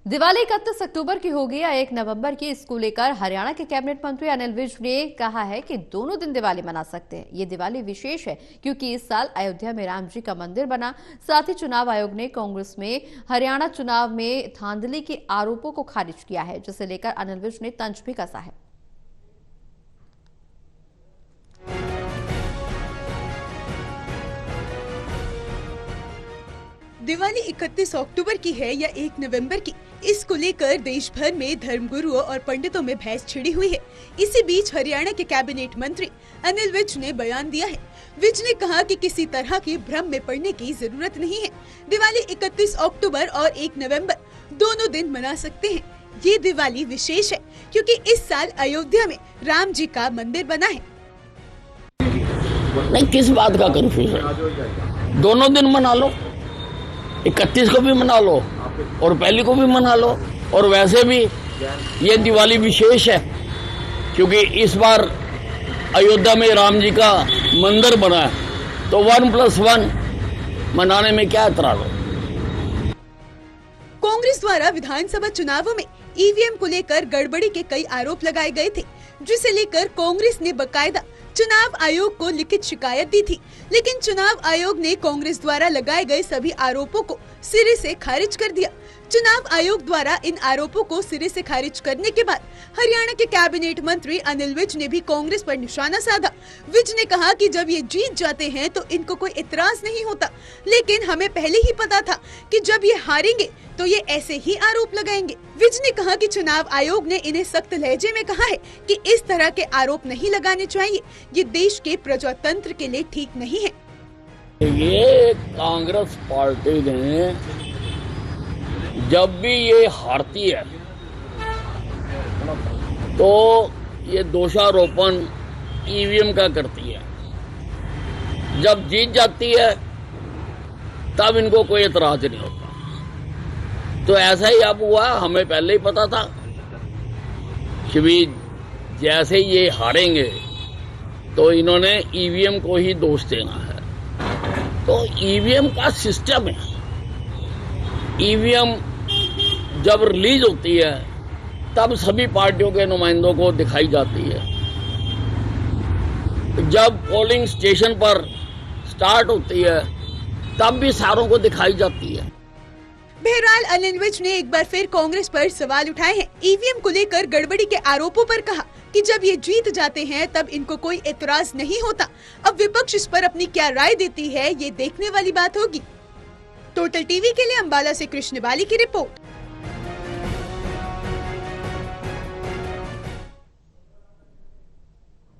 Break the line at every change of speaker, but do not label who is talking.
दिवाली 31 अक्टूबर की होगी या 1 नवंबर की, इसको लेकर हरियाणा के कैबिनेट मंत्री अनिल विज ने कहा है कि दोनों दिन दिवाली मना सकते हैं। ये दिवाली विशेष है क्योंकि इस साल अयोध्या में राम जी का मंदिर बना। साथ ही चुनाव आयोग ने कांग्रेस में हरियाणा चुनाव में धांधली के आरोपों को खारिज किया है, जिसे लेकर अनिल विज ने तंज भी कसा है।
दिवाली 31 अक्टूबर की है या 1 नवंबर की, इसको लेकर देश भर में धर्मगुरुओं और पंडितों में बहस छिड़ी हुई है। इसी बीच हरियाणा के कैबिनेट मंत्री अनिल विज ने बयान दिया है। विज ने कहा कि किसी तरह के भ्रम में पड़ने की जरूरत नहीं है। दिवाली 31 अक्टूबर और 1 नवंबर दोनों दिन मना सकते हैं। ये दिवाली विशेष है क्योंकि इस साल अयोध्या में राम जी का मंदिर बना है।
नहीं, किस बात का कंफ्यूजन? दोनों दिन मना लो, 31 को भी मना लो और पहली को भी मना लो। और वैसे भी ये दिवाली विशेष है क्योंकि इस बार अयोध्या में राम जी का मंदिर बना है, तो 1+1 मनाने में क्या एतराज हो।
कांग्रेस द्वारा विधानसभा चुनावों में ईवीएम को लेकर गड़बड़ी के कई आरोप लगाए गए थे, जिसे लेकर कांग्रेस ने बकायदा चुनाव आयोग को लिखित शिकायत दी थी। लेकिन चुनाव आयोग ने कांग्रेस द्वारा लगाए गए सभी आरोपों को सिरे से खारिज कर दिया। चुनाव आयोग द्वारा इन आरोपों को सिरे से खारिज करने के बाद हरियाणा के कैबिनेट मंत्री अनिल विज ने भी कांग्रेस पर निशाना साधा। विज ने कहा कि जब ये जीत जाते हैं तो इनको कोई इतराज नहीं होता, लेकिन हमें पहले ही पता था कि जब ये हारेंगे तो ये ऐसे ही आरोप लगाएंगे। विज ने कहा कि चुनाव आयोग ने इन्हें सख्त लहजे में कहा है कि इस तरह के आरोप नहीं लगाने चाहिए, ये देश के प्रजातंत्र के लिए ठीक नहीं है।
ये कांग्रेस पार्टी ने जब भी ये हारती है तो ये दोषारोपण ईवीएम का करती है, जब जीत जाती है तब इनको कोई एतराज नहीं होता। तो ऐसा ही अब हुआ, हमें पहले ही पता था कि भी जैसे ही ये हारेंगे तो इन्होंने ईवीएम को ही दोष देना है। तो ईवीएम का सिस्टम है, ईवीएम जब रिलीज होती है तब सभी पार्टियों के नुमाइंदों को दिखाई जाती है, जब पोलिंग स्टेशन पर स्टार्ट होती है तब भी सारों को दिखाई जाती है।
बहरहाल अनिल विज ने एक बार फिर कांग्रेस पर सवाल उठाए हैं। ईवीएम को लेकर गड़बड़ी के आरोपों पर कहा कि जब ये जीत जाते हैं तब इनको कोई एतराज नहीं होता। अब विपक्ष इस पर अपनी क्या राय देती है, ये देखने वाली बात होगी। टोटल टीवी के लिए अंबाला से कृष्ण बाली की रिपोर्ट।